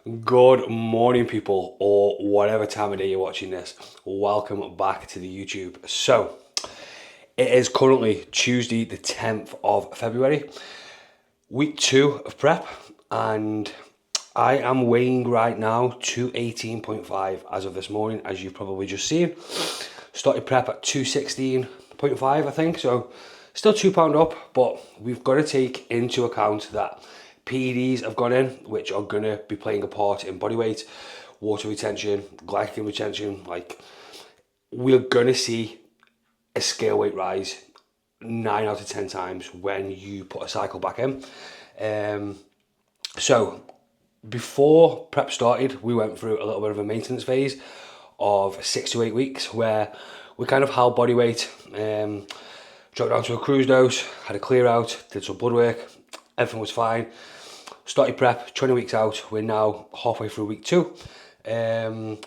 Good morning, people, or whatever time of day you're watching this. Welcome back to the YouTube. So, it is currently Tuesday, the 10th of February, week 2 of prep, and I am weighing right now 218.5 as of this morning, as you've probably just seen. Started prep at 216.5, I think, so still £2 up, but we've got to take into account that PEDs have gone in, which are going to be playing a part in body weight, water retention, glycogen retention. Like, we're going to see a scale weight rise 9 out of 10 times when you put a cycle back in. So before prep started, we went through a little bit of a maintenance phase of 6 to 8 weeks where we kind of held body weight, dropped down to a cruise dose, had a clear out, did some blood work, everything was fine. Started prep 20 weeks out. We're now halfway through week 2. And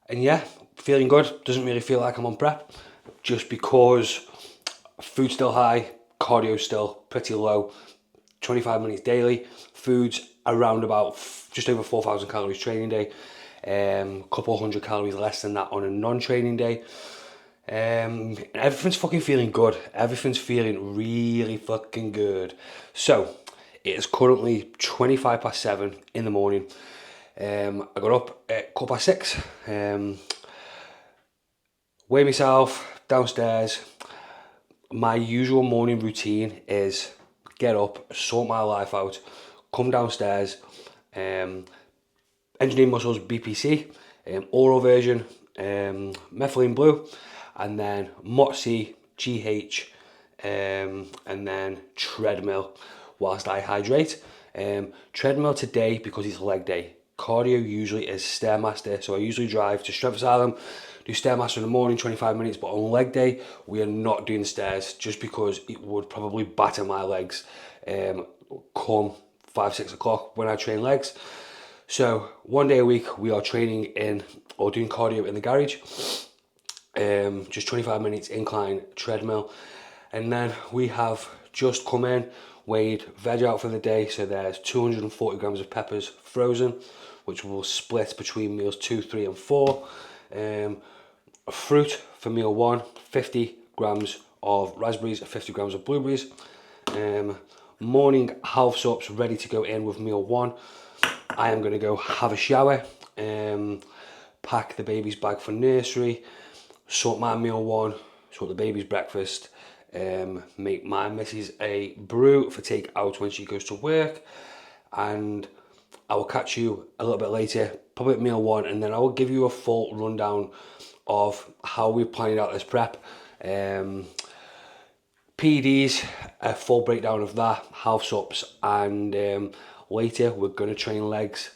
yeah, feeling good. Doesn't really feel like I'm on prep just because food's still high, cardio's still pretty low. 25 minutes daily. Food's around about just over 4,000 calories training day. A couple hundred calories less than that on a non-training day. Everything's fucking feeling good. Everything's feeling really fucking good. So, it is currently 7:25 in the morning. I got up at 6:15. Weigh myself downstairs. My usual morning routine is get up, sort my life out, come downstairs, Engineering Muscles BPC, oral version, methylene blue, and then MOTC, GH, and then treadmill whilst I hydrate. Treadmill today because it's leg day. Cardio usually is Stairmaster, so I usually drive to Strength Asylum, do Stairmaster in the morning, 25 minutes, but on leg day, we are not doing the stairs just because it would probably batter my legs come 5-6 o'clock when I train legs. So one day a week we are training in or doing cardio in the garage, just 25 minutes incline treadmill, and then we have just come in, weighed veg out for the day, so there's 240 grams of peppers frozen, which will split between meals 2, 3 and 4. Fruit for meal 1, 50 grams of raspberries, 50 grams of blueberries. Morning health sups ready to go in with meal 1. I am going to go have a shower, pack the baby's bag for nursery, sort my meal 1, sort the baby's breakfast, make my missus a brew for take out when she goes to work, and I will catch you a little bit later, probably at meal 1, and then I will give you a full rundown of how we're planning out this prep. PEDs, a full breakdown of that, health sups, and later we're going to train legs,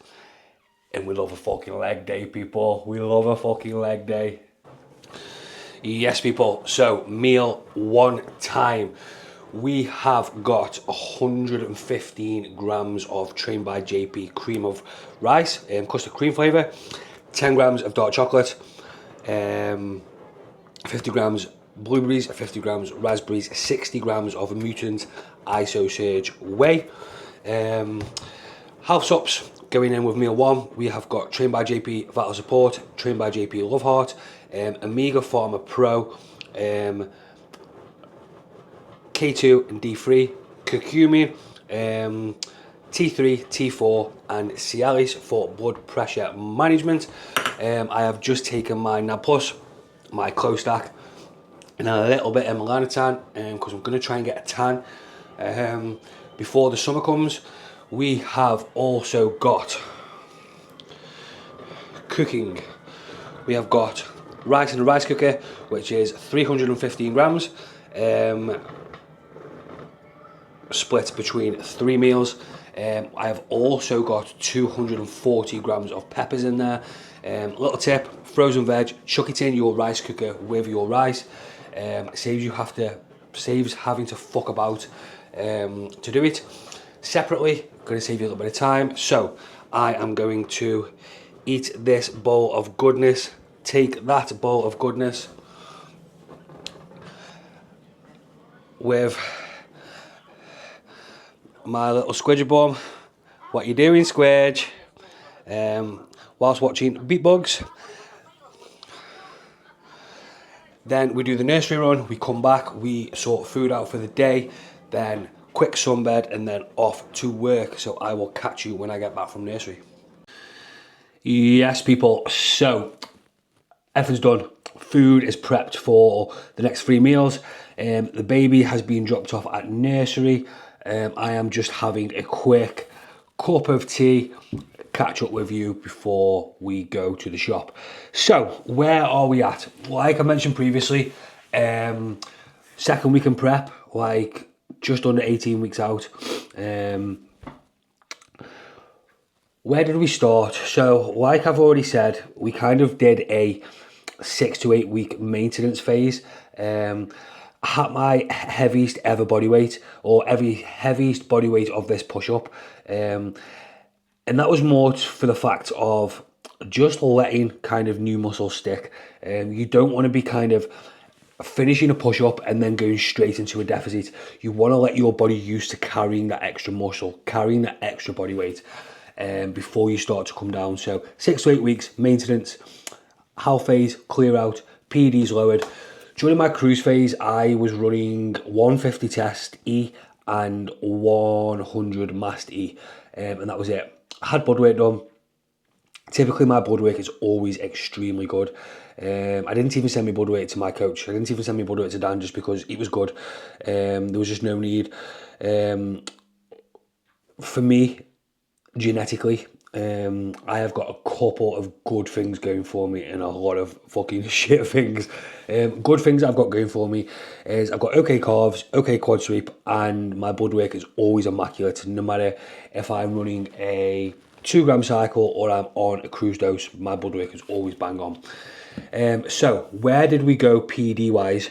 and we love a fucking leg day, people. We love a fucking leg day. Yes, people. So, meal 1 time. We have got 115 grams of Trained by JP cream of rice, custard cream flavour, 10 grams of dark chocolate, 50 grams blueberries, 50 grams raspberries, 60 grams of mutant iso surge whey. Health sups going in with meal 1. We have got Trained by JP Vital Support, Trained by JP Love Heart, Omega Pharma Pro, K2 and D3, curcumin, T3, T4 and Cialis for blood pressure management. I have just taken my NAB Plus, my Close Stack, and a little bit of melanotan because I'm going to try and get a tan before the summer comes. We have also got cooking. We have got rice in a rice cooker, which is 315 grams, split between 3 meals. I have also got 240 grams of peppers in there. Little tip, frozen veg, chuck it in your rice cooker with your rice. Saves having to fuck about to do it. Separately, going to save you a little bit of time. So I am going to eat this bowl of goodness, take that bowl of goodness with my little squidgy bum. What you doing, Squidge? whilst watching Beat Bugs. Then we do the nursery run, we come back, we sort food out for the day, then quick sunbed and then off to work. So I will catch you when I get back from nursery. Yes, people, so everything's done. Food is prepped for the next 3 meals. The baby has been dropped off at nursery. I am just having a quick cup of tea, catch up with you before we go to the shop. So, where are we at? Like I mentioned previously, second week in prep, like just under 18 weeks out. Where did we start? So, like I've already said, we kind of did a 6 to 8 week maintenance phase. I had my heaviest ever body weight, or heaviest body weight of this push up. And that was more for the fact of just letting kind of new muscle stick. You don't want to be kind of finishing a push up and then going straight into a deficit. You want to let your body used to carrying that extra muscle, carrying that extra body weight. Before you start to come down. So 6 to 8 weeks maintenance, health phase, clear out, PEDs lowered. During my cruise phase, I was running 150 test E and 100 mast E, and that was it. I had blood work done. Typically my blood work is always extremely good. I didn't even send my blood work to my coach. I didn't even send my blood work to Dan just because it was good. There was just no need. For me, genetically, I have got a couple of good things going for me and a lot of fucking shit things. Good things I've got going for me is I've got okay calves, okay quad sweep, and my blood work is always immaculate. No matter if I'm running a 2 gram cycle or I'm on a cruise dose, my blood work is always bang on. So where did we go PD wise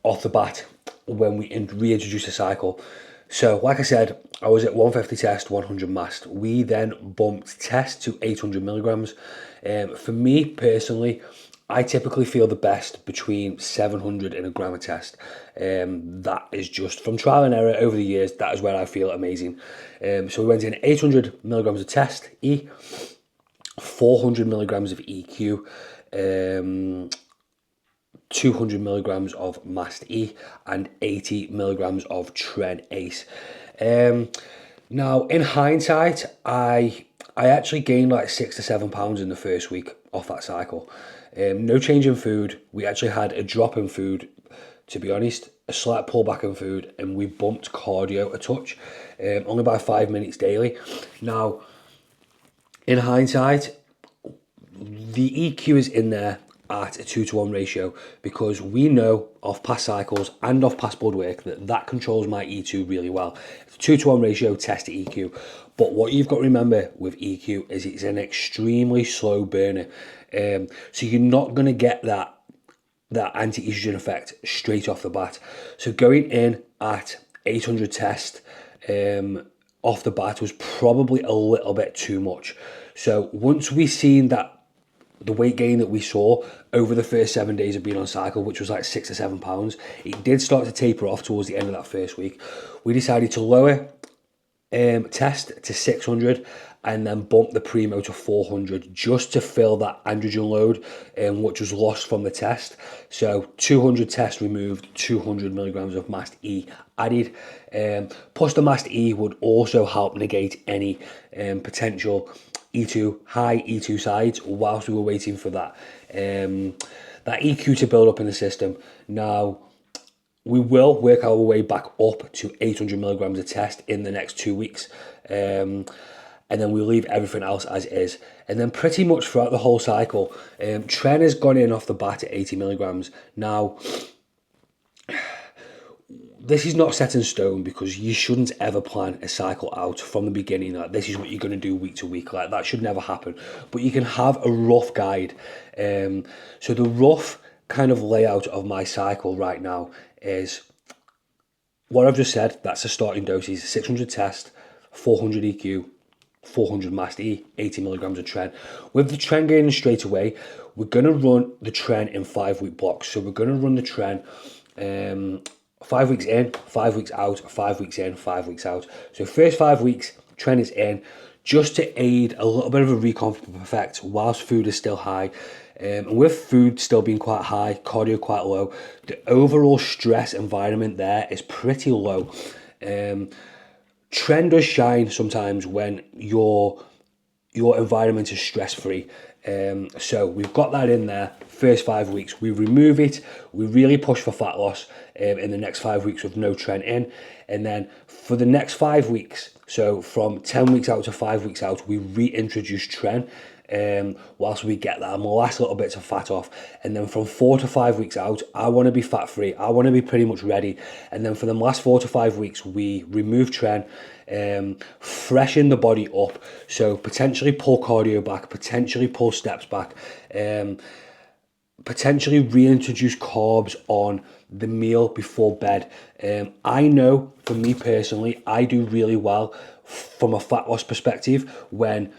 off the bat when we reintroduced the cycle? So, like I said, I was at 150 test, 100 mast. We then bumped test to 800 milligrams. For me personally, I typically feel the best between 700 and a gram of test. That is just from trial and error over the years. That is where I feel amazing. So we went in 800 milligrams of test E, 400 milligrams of EQ, 200 milligrams of mast E, and 80 milligrams of tren ace. Now, in hindsight, I actually gained like 6 to 7 pounds in the first week off that cycle. No change in food. We actually had a drop in food, to be honest, a slight pullback in food, and we bumped cardio a touch, only by 5 minutes daily. Now, in hindsight, the EQ is in there at a 2-to-1 ratio because we know off past cycles and off past blood work that controls my E2 really well. It's a 2-to-1 ratio test to EQ. But what you've got to remember with EQ is it's an extremely slow burner. So you're not going to get that anti-estrogen effect straight off the bat. So going in at 800 test off the bat was probably a little bit too much. So once we seen that the weight gain that we saw over the first 7 days of being on cycle, which was like 6 to 7 pounds, it did start to taper off towards the end of that first week. We decided to lower test to 600 and then bump the primo to 400 just to fill that androgen load which was lost from the test. So 200 test removed, 200 milligrams of mast E added. Plus the mast E would also help negate any potential high E2 sides whilst we were waiting for that EQ to build up in the system. Now, we will work our way back up to 800 milligrams of test in the next 2 weeks. And then we'll leave everything else as is. And then pretty much throughout the whole cycle, tren has gone in off the bat at 80 milligrams. Now, this is not set in stone because you shouldn't ever plan a cycle out from the beginning. Like, this is what you're going to do week to week. Like, that should never happen. But you can have a rough guide. So the rough kind of layout of my cycle right now is what I've just said. That's the starting doses: 600 test, 400 EQ, 400 mast E, 80 milligrams of tren. With the tren going straight away, we're going to run the tren in 5 week blocks. So we're going to run the tren 5 weeks in, 5 weeks out, 5 weeks in, 5 weeks out. So first 5 weeks, trend is in, just to aid a little bit of a recomp effect whilst food is still high. And with food still being quite high, cardio quite low, the overall stress environment there is pretty low. Trend does shine sometimes when your environment is stress-free. So we've got that in there. First 5 weeks, we remove it. We really push for fat loss in the next 5 weeks with no trend in. And then for the next 5 weeks, so from 10 weeks out to 5 weeks out, we reintroduce trend whilst we get that last little bits of fat off. And then from 4 to 5 weeks out, I want to be fat free. I want to be pretty much ready. And then for the last 4 to 5 weeks, we remove trend, freshen the body up. So potentially pull cardio back, potentially pull steps back, potentially reintroduce carbs on the meal before bed. I know for me personally, I do really well from a fat loss perspective when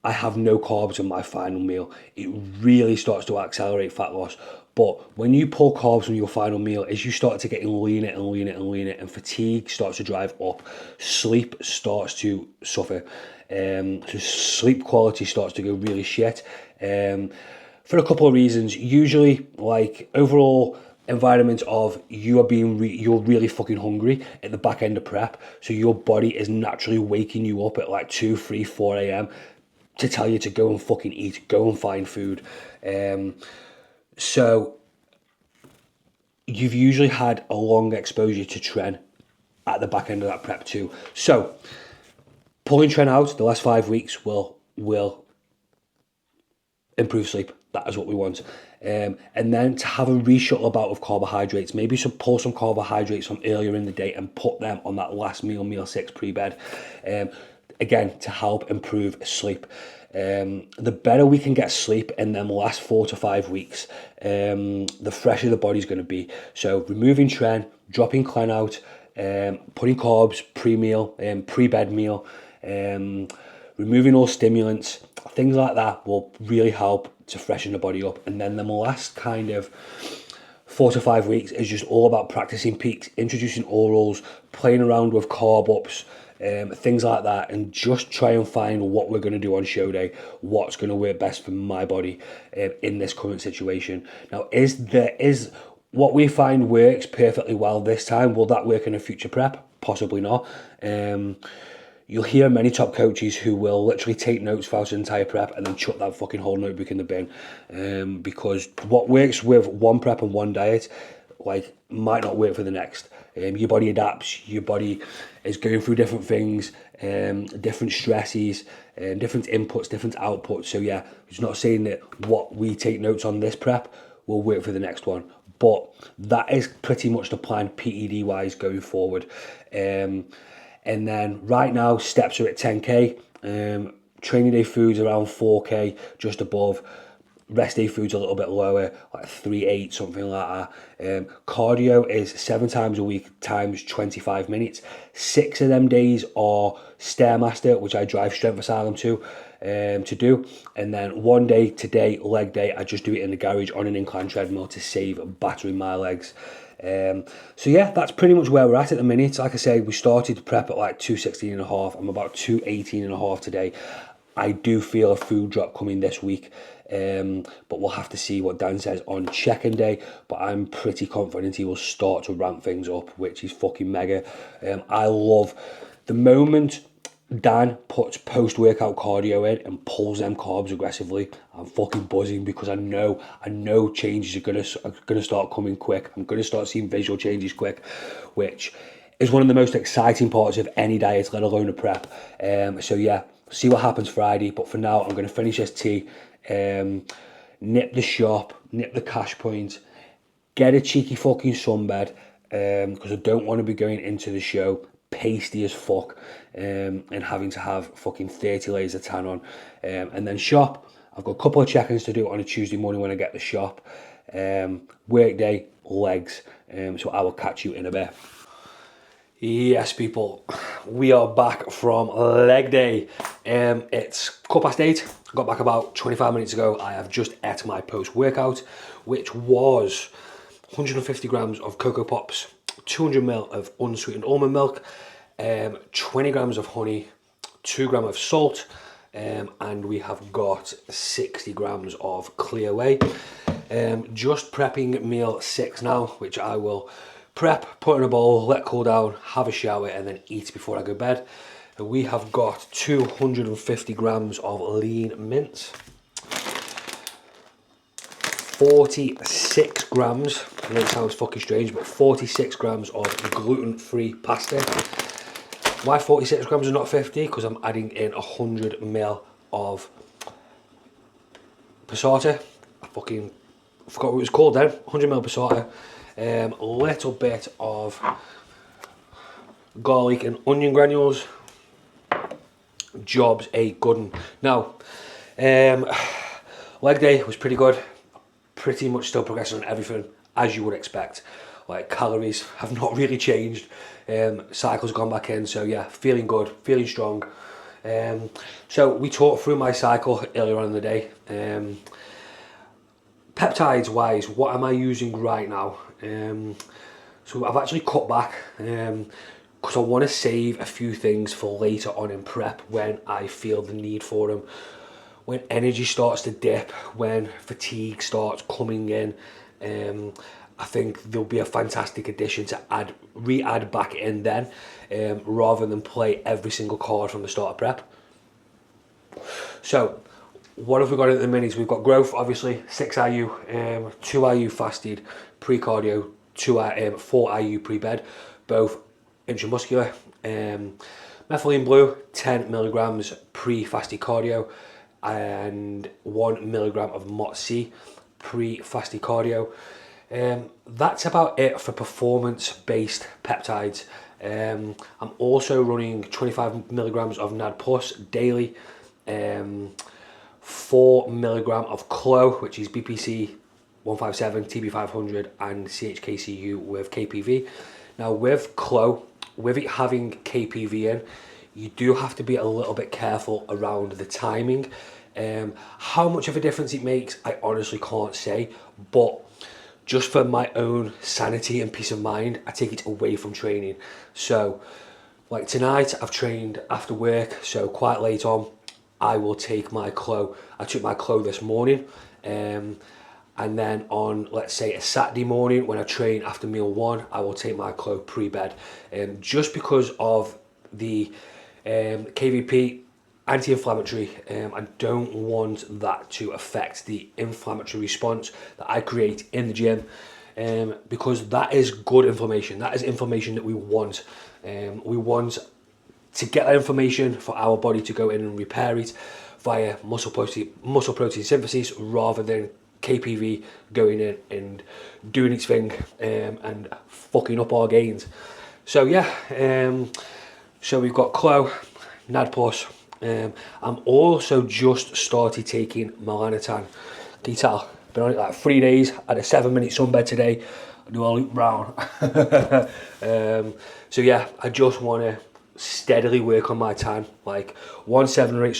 I have no carbs in my final meal. It really starts to accelerate fat loss. But when you pull carbs from your final meal, as you start to get leaner and leaner and leaner, and fatigue starts to drive up, sleep starts to suffer. So sleep quality starts to go really shit. For a couple of reasons. Usually, like overall environment of you're really fucking hungry at the back end of prep, so your body is naturally waking you up at like 2, 3, 4 a.m. to tell you to go and fucking eat, go and find food. So you've usually had a long exposure to tren at the back end of that prep too. So pulling tren out the last 5 weeks will improve sleep. That is what we want. And then to have a reshuttle about of carbohydrates, maybe pull some carbohydrates from earlier in the day and put them on that last meal 6 pre-bed. Again, to help improve sleep. The better we can get sleep in them last 4 to 5 weeks, the fresher the body's going to be. So removing tren, dropping clen out, putting carbs pre-meal, pre-bed meal, removing all stimulants, things like that will really help to freshen the body up. And then the last kind of 4 to 5 weeks is just all about practicing peaks, introducing orals, playing around with carb ups, things like that, and just try and find what we're going to do on show day, what's going to work best for my body in this current situation. Now, is what we find works perfectly well this time, will that work in a future prep? Possibly not. You'll hear many top coaches who will literally take notes throughout an entire prep and then chuck that fucking whole notebook in the bin, because what works with one prep and one diet might not work for the next. Your body adapts, your body is going through different things, different stresses, different inputs, different outputs. So yeah, it's not saying that what we take notes on this prep will work for the next one, but that is pretty much the plan PED wise going forward. And then right now steps are at 10k, training day foods around 4k, just above. Rest day food's a little bit lower, like 3-8, something like that. Cardio is 7 times a week times 25 minutes. 6 of them days are Stairmaster, which I drive Strength Asylum to do. And then 1 day today, leg day, I just do it in the garage on an incline treadmill to save battering my legs. So yeah, that's pretty much where we're at the minute. Like I say, we started prep at like 216.5. I'm about 218.5 today. I do feel a food drop coming this week, but we'll have to see what Dan says on check-in day. But I'm pretty confident he will start to ramp things up, which is fucking mega. I love the moment Dan puts post-workout cardio in and pulls them carbs aggressively. I'm fucking buzzing because I know changes are gonna start coming quick. I'm gonna start seeing visual changes quick, which is one of the most exciting parts of any diet, let alone a prep. So yeah, see what happens Friday. But for now, I'm going to finish this tea, nip the shop, nip the cash point, get a cheeky fucking sunbed, because I don't want to be going into the show pasty as fuck, and having to have fucking 30 layers of tan on, and then shop. I've got a couple of check-ins to do on a Tuesday morning when I get the shop. Work day, legs, so I will catch you in a bit. Yes, people, we are back from leg day. It's 8:15. Got back about 25 minutes ago. I have just ate my post-workout, which was 150 grams of Cocoa Pops, 200 ml of unsweetened almond milk, 20 grams of honey, 2 grams of salt, and we have got 60 grams of clear whey. Just prepping meal 6 now, which I will prep, put in a bowl, let cool down, have a shower, and then eat before I go to bed. And we have got 250 grams of lean mince, 46 grams, I know it sounds fucking strange, but 46 grams of gluten-free pasta. Why 46 grams and not 50? Because I'm adding in 100 ml of passata. I fucking forgot what it was called then. 100 ml passata. A little bit of garlic and onion granules. Job's a good one. Now, leg day was pretty good. Pretty much still progressing on everything as you would expect. Like, calories have not really changed. Cycle's gone back in, so yeah, feeling good, feeling strong. So we talked through my cycle earlier on in the day. Peptides wise, what am I using right now? So I've actually cut back because I want to save a few things for later on in prep when I feel the need for them. When energy starts to dip, when fatigue starts coming in, I think there'll be a fantastic addition to re-add back in then, rather than play every single card from the start of prep. So, what have we got at the minis? We've got growth, obviously, 6 IU, 2 IU fasted, pre-cardio, 4 IU pre-bed, both intramuscular. Methylene blue, 10 milligrams pre-fasted cardio, and 1 milligram of MOTC pre-fasted cardio. That's about it for performance-based peptides. I'm also running 25 milligrams of NAD Plus daily, 4 milligram of CLO, which is BPC 157, TB 500, and CHKCU with KPV. Now with CLO, with it having KPV in, you do have to be a little bit careful around the timing. How much of a difference it makes, I honestly can't say, but just for my own sanity and peace of mind, I take it away from training. So, like tonight, I've trained after work, so quite late on, I will take my CLO. I took my CLO this morning, and then on, let's say, a Saturday morning when I train after meal 1, I will take my CLO pre-bed. Just because of the KVP anti-inflammatory, I don't want that to affect the inflammatory response that I create in the gym, because that is good inflammation. That is inflammation that we want. We want to get that information for our body to go in and repair it via muscle protein synthesis, rather than KPV going in and doing its thing and fucking up our gains. So yeah, so we've got CLO, NAD Plus. I'm also just started taking melanotan. Can you tell? Been on it like 3 days. Had a 7-minute sunbed today. I do a loop round. So yeah, I just want to steadily work on my tan. Like 7 or 8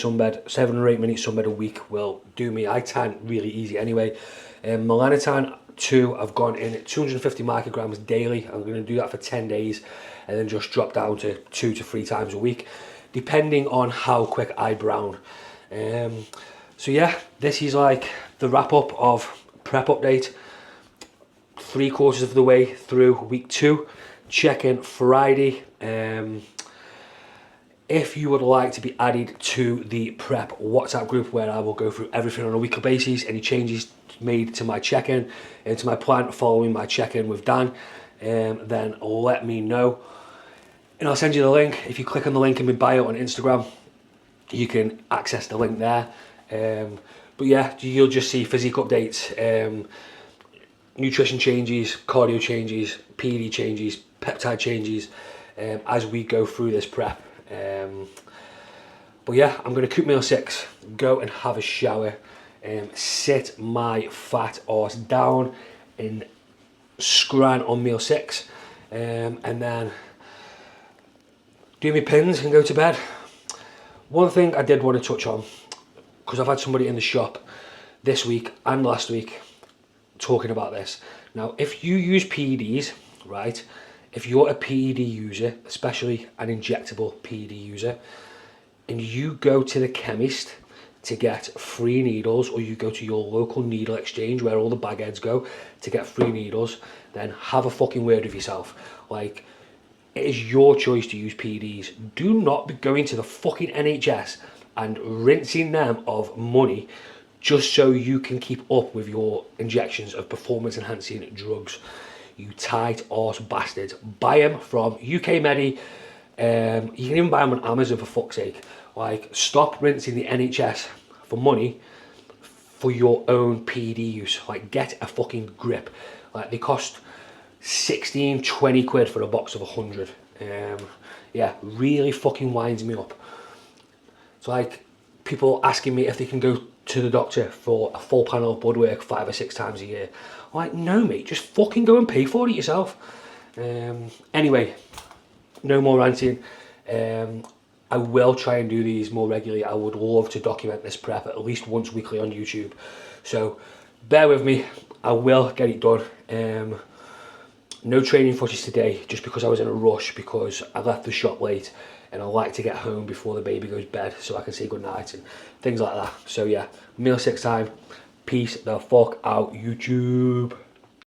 minute sunbed a week will do me. I tan really easy anyway. Melanotan 2, I've gone in at 250 micrograms daily. I'm going to do that for 10 days and then just drop down to 2 to 3 times a week, depending on how quick I brown. So yeah, this is like the wrap up of prep update. 3/4 of the way through week 2. Check-in Friday. If you would like to be added to the prep WhatsApp group, where I will go through everything on a weekly basis, any changes made to my check-in and to my plan following my check-in with Dan, then let me know and I'll send you the link. If you click on the link in my bio on Instagram, you can access the link there. But yeah, you'll just see physique updates, nutrition changes, cardio changes, PED changes, peptide changes, as we go through this prep. But yeah, I'm going to cook meal 6, go and have a shower, sit my fat arse down and scran on meal 6, and then do my pins and go to bed. One thing I did want to touch on, because I've had somebody in the shop this week and last week talking about this. Now, if you use PEDs, right, if you're a PED user, especially an injectable PED user, and you go to the chemist to get free needles, or you go to your local needle exchange where all the bagheads go to get free needles, then have a fucking word with yourself. Like, it is your choice to use PEDs. Do not be going to the fucking NHS and rinsing them of money just so you can keep up with your injections of performance enhancing drugs. You tight arse bastards. Buy them from UK Medi. You can even buy them on Amazon, for fuck's sake. Like, stop rinsing the NHS for money for your own PED use. Like, get a fucking grip. Like, they cost 16, 20 quid for a box of 100. Yeah, really fucking winds me up. It's like people asking me if they can go to the doctor for a full panel of blood work 5 or 6 times a year. I'm like, no mate, just fucking go and pay for it yourself. Anyway, no more ranting. I will try and do these more regularly. I would love to document this prep at least once weekly on YouTube. So bear with me, I will get it done. No training footage today, just because I was in a rush, because I left the shop late and I like to get home before the baby goes to bed so I can say goodnight and things like that. So yeah, meal 6 time. Peace the fuck out, YouTube.